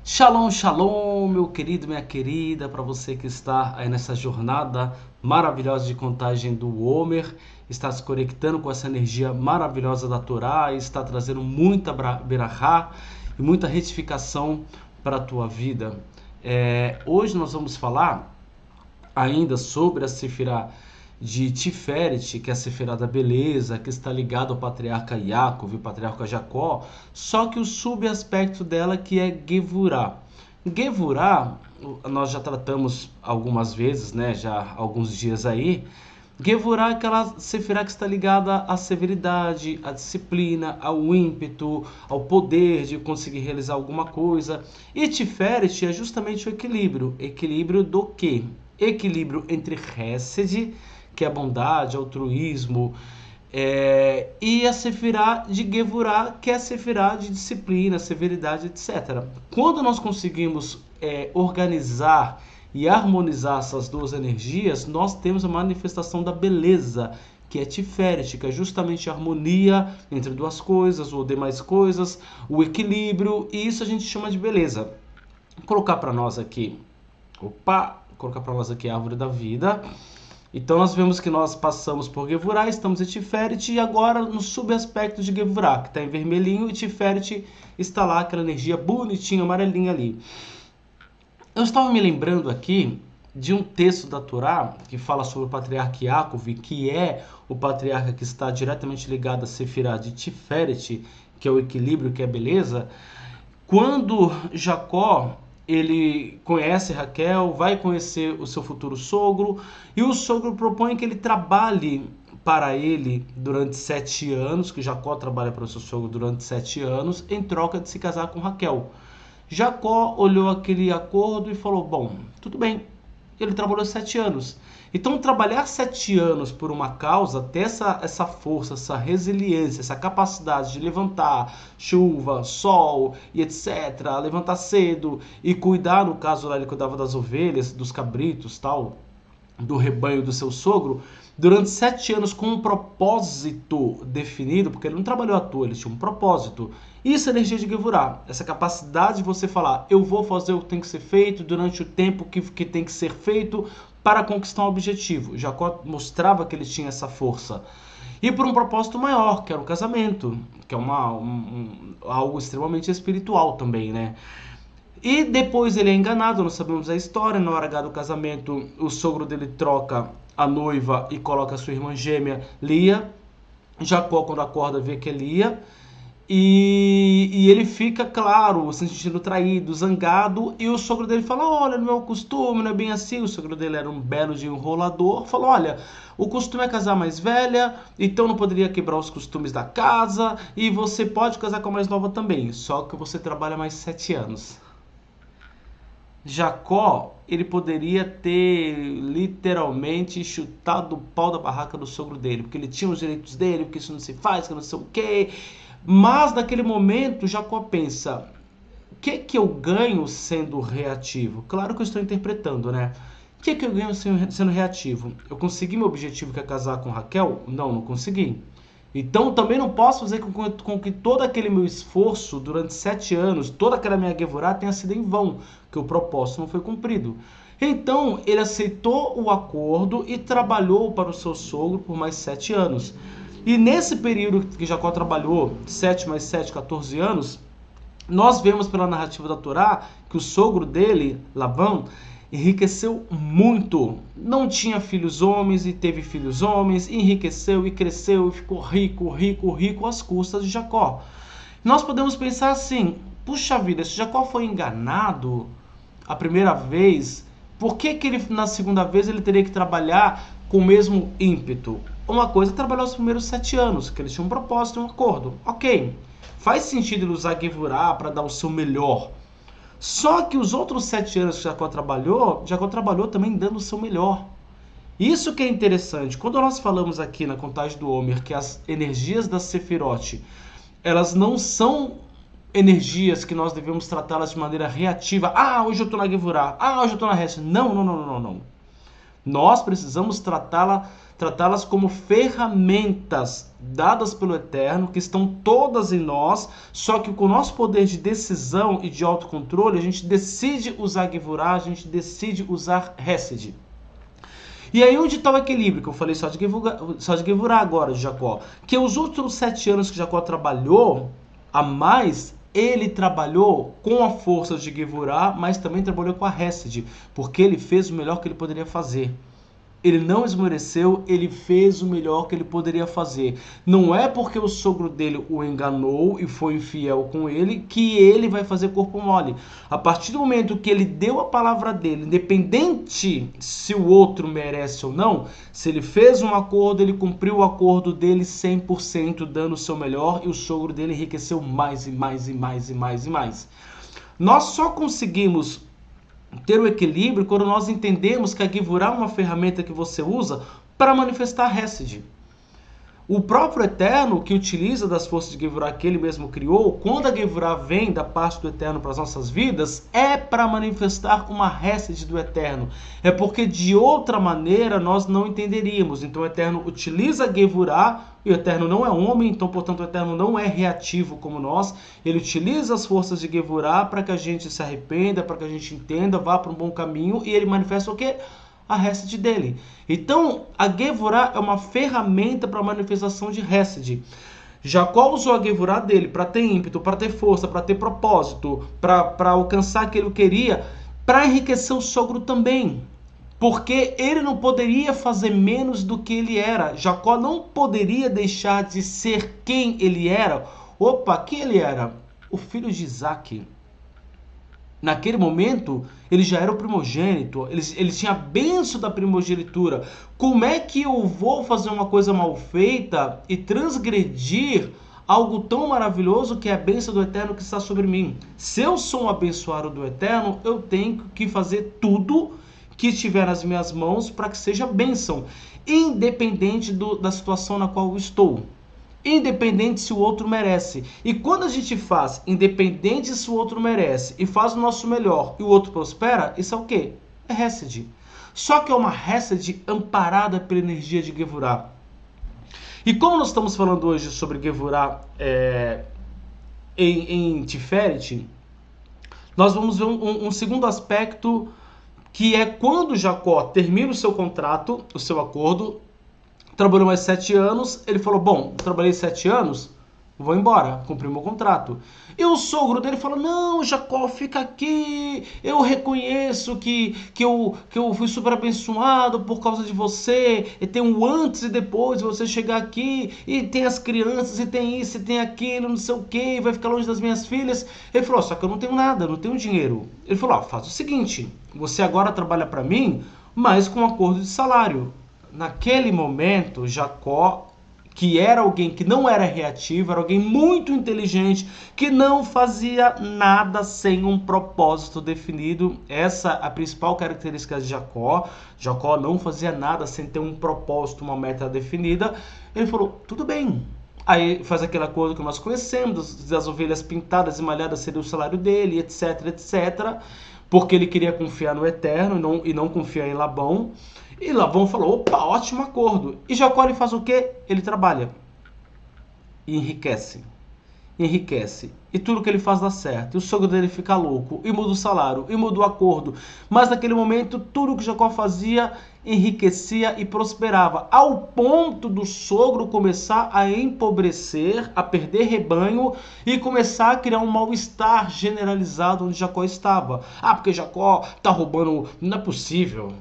Shalom, shalom, meu querido, minha querida, para você que está aí nessa jornada maravilhosa de contagem do Homer, está se conectando com essa energia maravilhosa da Torá e está trazendo muita berachá e muita retificação para a tua vida. Hoje nós vamos falar ainda sobre a Sefirá de Tiferet, que é a Sefirá da beleza, que está ligada ao patriarca Yaakov, o patriarca Jacó, só que o subaspecto dela que é Gevurá. Gevurá, nós já tratamos algumas vezes, né, já há alguns dias aí. Gevurá é aquela Sefirá que está ligada à severidade, à disciplina, ao ímpeto, ao poder de conseguir realizar alguma coisa. E Tiferet é justamente o equilíbrio. Equilíbrio do quê? Equilíbrio entre Hesed, que é bondade, altruísmo, e a Sefirá de Gevurá, que é a Sefirá de disciplina, severidade, etc. Quando nós conseguimos organizar e harmonizar essas duas energias, nós temos a manifestação da beleza, que é Tiferet, que é justamente a harmonia entre duas coisas ou demais coisas, o equilíbrio, e isso a gente chama de beleza. Vou colocar para nós aqui, colocar para nós aqui a árvore da vida. Então nós vemos que nós passamos por Gevurá, estamos em Tiferet e agora no subaspecto de Gevurá, que está em vermelhinho, e Tiferet está lá, aquela energia bonitinha, amarelinha ali. Eu estava me lembrando aqui de um texto da Torá que fala sobre o patriarca Yaakov, que é o patriarca que está diretamente ligado a Sefirá de Tiferet, que é o equilíbrio, que é a beleza. Quando Jacó ele conhece Raquel, vai conhecer o seu futuro sogro, e o sogro propõe que ele trabalhe para ele durante 7 anos, que Jacó trabalha para o seu sogro durante 7 anos, em troca de se casar com Raquel. Jacó olhou aquele acordo e falou, bom, tudo bem, ele trabalhou 7 anos. Então, trabalhar 7 anos por uma causa, ter essa força, essa resiliência, essa capacidade de levantar chuva, sol e etc., levantar cedo e cuidar, no caso lá ele cuidava das ovelhas, dos cabritos, tal, do rebanho do seu sogro, durante 7 anos com um propósito definido, porque ele não trabalhou à toa, ele tinha um propósito. Isso é energia de Gevurá, essa capacidade de você falar, eu vou fazer o que tem que ser feito durante o tempo que tem que ser feito para conquistar um objetivo. Jacó mostrava que ele tinha essa força. E por um propósito maior, que era o casamento, que é algo extremamente espiritual também, né? E depois ele é enganado, nós sabemos a história, na hora H do casamento, o sogro dele troca a noiva e coloca a sua irmã gêmea, Lia. Jacó, quando acorda, vê que é Lia. E ele fica, claro, se sentindo traído, zangado, e o sogro dele fala, olha, não é o costume, não é bem assim. O sogro dele era um belo de enrolador, falou, olha, o costume é casar mais velha, então não poderia quebrar os costumes da casa, e você pode casar com a mais nova também, só que você trabalha mais 7 anos. Jacó, ele poderia ter literalmente chutado o pau da barraca do sogro dele, porque ele tinha os direitos dele, porque isso não se faz, que não sei o quê. Mas naquele momento, Jacó pensa, o que eu ganho sendo reativo? Claro que eu estou interpretando, né? O que eu ganho sendo reativo? Eu consegui meu objetivo, que é casar com Raquel? Não consegui. Então também não posso fazer com que todo aquele meu esforço durante 7 anos, toda aquela minha Gevurá tenha sido em vão, que o propósito não foi cumprido. Então ele aceitou o acordo e trabalhou para o seu sogro por mais 7 anos. E nesse período que Jacó trabalhou, 7 mais 7, 14 anos, nós vemos pela narrativa da Torá que o sogro dele, Labão, enriqueceu muito. Não tinha filhos homens e teve filhos homens, enriqueceu e cresceu e ficou rico, rico, rico às custas de Jacó. Nós podemos pensar assim, puxa vida, se Jacó foi enganado a primeira vez, por que ele na segunda vez ele teria que trabalhar com o mesmo ímpeto? Uma coisa é trabalhar os primeiros 7 anos, que eles tinham um propósito, um acordo. Ok, faz sentido ele usar Gevurá para dar o seu melhor. Só que os outros 7 anos que Jacó trabalhou também dando o seu melhor. Isso que é interessante. Quando nós falamos aqui na contagem do Homer que as energias da Sefirot, elas não são energias que nós devemos tratá-las de maneira reativa. Ah, hoje eu estou na Gevurá. Ah, hoje eu estou na Hesed. Não. Nós precisamos tratá-las como ferramentas dadas pelo Eterno, que estão todas em nós, só que com o nosso poder de decisão e de autocontrole, a gente decide usar Gevurah, a gente decide usar Hesed. E aí onde está o equilíbrio, que eu falei só de Gevurah agora, de Jacó? Que os outros 7 anos que Jacó trabalhou a mais, ele trabalhou com a força de Gevurah, mas também trabalhou com a Hesed, porque ele fez o melhor que ele poderia fazer. Ele não esmoreceu, ele fez o melhor que ele poderia fazer. Não é porque o sogro dele o enganou e foi infiel com ele que ele vai fazer corpo mole. A partir do momento que ele deu a palavra dele, independente se o outro merece ou não, se ele fez um acordo, ele cumpriu o acordo dele 100%, dando o seu melhor, e o sogro dele enriqueceu mais e mais e mais e mais e mais. Nós só conseguimos ter o equilíbrio quando nós entendemos que a Gevurah é uma ferramenta que você usa para manifestar Hesed. O próprio Eterno, que utiliza das forças de Gevurah que ele mesmo criou, quando a Gevurah vem da parte do Eterno para as nossas vidas, é para manifestar uma Hesed do Eterno. É porque de outra maneira nós não entenderíamos. Então o Eterno utiliza a Gevurah, e o Eterno não é homem, então portanto o Eterno não é reativo como nós. Ele utiliza as forças de Gevurah para que a gente se arrependa, para que a gente entenda, vá para um bom caminho, e ele manifesta o quê? A Hesed dele. Então, a Gevurah é uma ferramenta para a manifestação de Hesed. Jacó usou a Gevurah dele para ter ímpeto, para ter força, para ter propósito, para alcançar aquilo que ele queria, para enriquecer o sogro também. Porque ele não poderia fazer menos do que ele era. Jacó não poderia deixar de ser quem ele era. Opa, quem ele era? O filho de Isaac. Naquele momento, ele já era o primogênito, ele tinha a bênção da primogenitura. Como é que eu vou fazer uma coisa mal feita e transgredir algo tão maravilhoso que é a bênção do Eterno que está sobre mim? Se eu sou um abençoado do Eterno, eu tenho que fazer tudo que estiver nas minhas mãos para que seja bênção, independente da situação na qual eu estou. Independente se o outro merece. E quando a gente faz, independente se o outro merece, e faz o nosso melhor, e o outro prospera, isso é o quê? É Hesed. Só que é uma Hesed amparada pela energia de Gevurah. E como nós estamos falando hoje sobre Gevurah em Tiferet, nós vamos ver um segundo aspecto, que é quando Jacó termina o seu contrato, o seu acordo, trabalhou mais 7 anos, ele falou, bom, trabalhei 7 anos, vou embora, cumpri meu contrato. E o sogro dele falou, não, Jacó, fica aqui, eu reconheço que eu fui super abençoado por causa de você, e tem um antes e depois de você chegar aqui, e tem as crianças, e tem isso, e tem aquilo, não sei o que, vai ficar longe das minhas filhas. Ele falou, só que eu não tenho nada, não tenho dinheiro. Ele falou, faz o seguinte, você agora trabalha para mim, mas com um acordo de salário. Naquele momento, Jacó, que era alguém que não era reativo, era alguém muito inteligente, que não fazia nada sem um propósito definido. Essa é a principal característica de Jacó. Jacó não fazia nada sem ter um propósito, uma meta definida. Ele falou, tudo bem. Aí faz aquele acordo que nós conhecemos, das ovelhas pintadas e malhadas seria o salário dele, etc, etc. Porque ele queria confiar no Eterno e não confiar em Labão. E Labão falou, opa, ótimo acordo. E Jacó ele faz o quê? Ele trabalha. E enriquece. Enriquece. E tudo que ele faz dá certo. E o sogro dele fica louco. E muda o salário. E muda o acordo. Mas naquele momento, tudo que Jacó fazia enriquecia e prosperava. Ao ponto do sogro começar a empobrecer, a perder rebanho e começar a criar um mal-estar generalizado onde Jacó estava. Ah, porque Jacó tá roubando. Não é possível.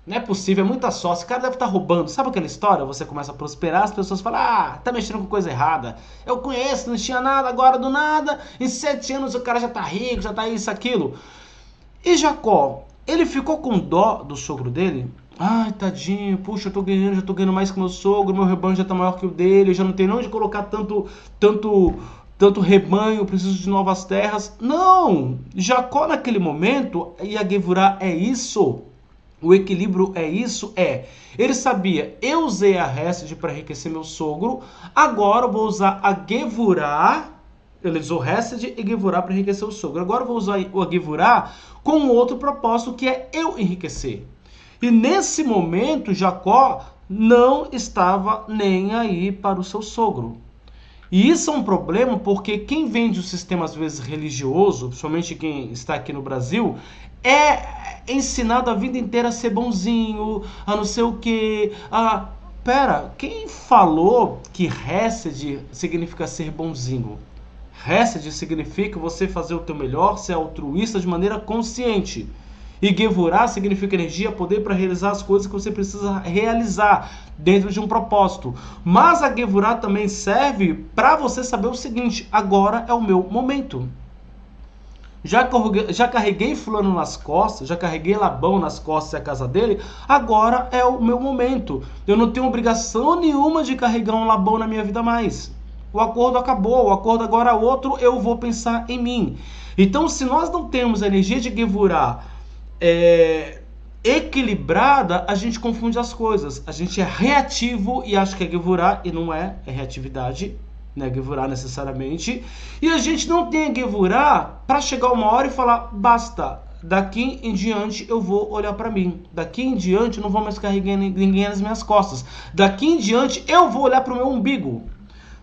Não é possível, é muita sorte. Esse cara deve estar roubando. Sabe aquela história? Você começa a prosperar, as pessoas falam, tá mexendo com coisa errada. Eu conheço, não tinha nada, agora do nada. Em 7 anos o cara já tá rico, já tá isso, aquilo. E Jacó, ele ficou com dó do sogro dele? Ai, tadinho, puxa, já tô ganhando mais que meu sogro, meu rebanho já tá maior que o dele, já não tem onde colocar tanto rebanho, preciso de novas terras. Não! Jacó naquele momento, e a Gevurah é isso. O equilíbrio é isso, ele sabia, eu usei a Hesed para enriquecer meu sogro, agora eu vou usar a Gevurah, ele usou Hesed e Gevurah para enriquecer o sogro, agora eu vou usar a Gevurah com outro propósito que é eu enriquecer. E nesse momento, Jacó não estava nem aí para o seu sogro. E isso é um problema porque quem vem de um sistema, às vezes, religioso, principalmente quem está aqui no Brasil, é ensinado a vida inteira a ser bonzinho, a não sei o quê. Pera, quem falou que Hesed significa ser bonzinho? Hesed significa você fazer o teu melhor, ser altruísta de maneira consciente. E Gevurah significa energia, poder para realizar as coisas que você precisa realizar dentro de um propósito. Mas a Gevurah também serve para você saber o seguinte: agora é o meu momento. Já carreguei fulano nas costas, já carreguei Labão nas costas e a casa dele, agora é o meu momento. Eu não tenho obrigação nenhuma de carregar um Labão na minha vida mais. O acordo acabou, o acordo agora é outro, eu vou pensar em mim. Então, se nós não temos a energia de Gevurah equilibrada, a gente confunde as coisas. A gente é reativo e acha que é Gevurah e não é reatividade, não é Gevurah necessariamente. E a gente não tem a Gevurah para chegar uma hora e falar, basta, daqui em diante eu vou olhar para mim. Daqui em diante eu não vou mais carregar ninguém nas minhas costas. Daqui em diante eu vou olhar para o meu umbigo.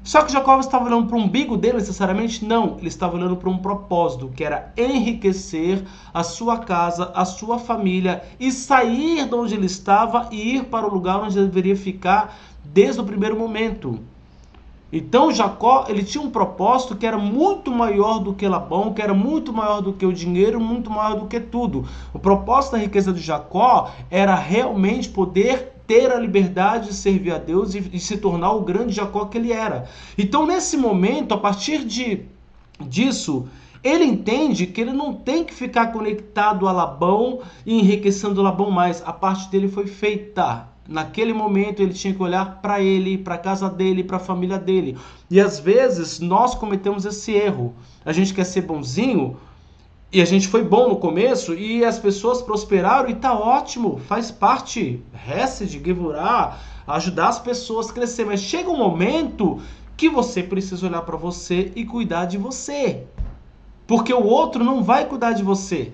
Só que Jacó estava olhando para o umbigo dele necessariamente? Não, ele estava olhando para um propósito, que era enriquecer a sua casa, a sua família e sair de onde ele estava e ir para o lugar onde ele deveria ficar desde o primeiro momento. Então Jacó, ele tinha um propósito que era muito maior do que Labão, que era muito maior do que o dinheiro, muito maior do que tudo. O propósito da riqueza de Jacó era realmente poder ter a liberdade de servir a Deus e se tornar o grande Jacó que ele era. Então, nesse momento, a partir disso, ele entende que ele não tem que ficar conectado a Labão e enriquecendo Labão mais. A parte dele foi feita. Naquele momento, ele tinha que olhar para ele, para a casa dele, para a família dele. E, às vezes, nós cometemos esse erro. A gente quer ser bonzinho, e a gente foi bom no começo e as pessoas prosperaram e tá ótimo, faz parte, Hesed, Gevurah, ajudar as pessoas a crescer. Mas chega um momento que você precisa olhar para você e cuidar de você. Porque o outro não vai cuidar de você.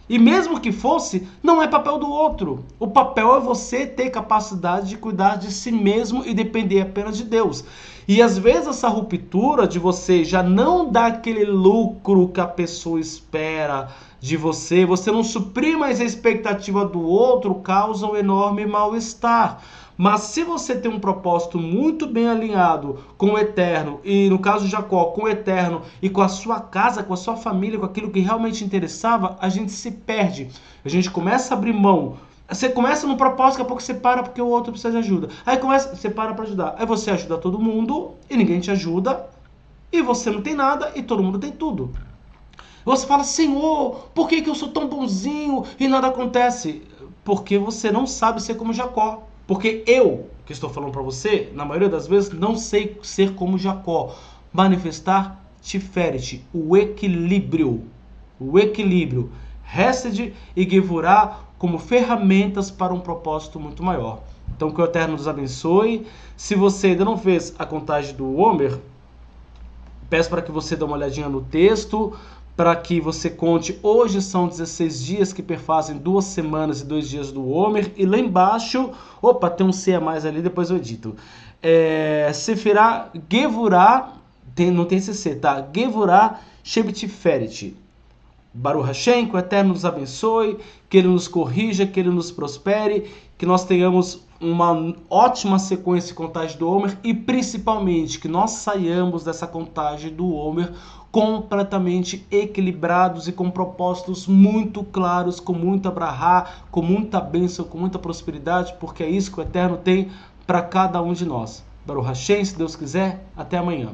E mesmo que fosse, não é papel do outro. O papel é você ter capacidade de cuidar de si mesmo e depender apenas de Deus. E às vezes essa ruptura de você já não dá aquele lucro que a pessoa espera de você, você não suprir mais a expectativa do outro, causa um enorme mal-estar. Mas se você tem um propósito muito bem alinhado com o Eterno, e no caso de Jacó, com o Eterno e com a sua casa, com a sua família, com aquilo que realmente interessava, a gente se perde. A gente começa a abrir mão. Você começa num propósito, daqui a pouco você para porque o outro precisa de ajuda. Aí você para ajudar. Aí você ajuda todo mundo e ninguém te ajuda. E você não tem nada e todo mundo tem tudo. Você fala, Senhor, por que eu sou tão bonzinho e nada acontece? Porque você não sabe ser como Jacó. Porque eu, que estou falando para você, na maioria das vezes, não sei ser como Jacó. Manifestar Tiferet, o equilíbrio. O equilíbrio. Hesed e Gevurah como ferramentas para um propósito muito maior. Então, que o Eterno nos abençoe. Se você ainda não fez a contagem do Homer, peço para que você dê uma olhadinha no texto, para que você conte. Hoje são 16 dias que perfazem 2 semanas e 2 dias do Homer. E lá embaixo, opa, tem um C a mais ali, depois eu edito. Sefirah Gevurah, não tem esse C, tá? Gevurah Shebetiferet. Baruch Hashem, que o Eterno nos abençoe, que Ele nos corrija, que Ele nos prospere, que nós tenhamos uma ótima sequência de contagem do Homer e principalmente que nós saiamos dessa contagem do Homer completamente equilibrados e com propósitos muito claros, com muita brahá, com muita bênção, com muita prosperidade, porque é isso que o Eterno tem para cada um de nós. Baruch Hashem, se Deus quiser, até amanhã.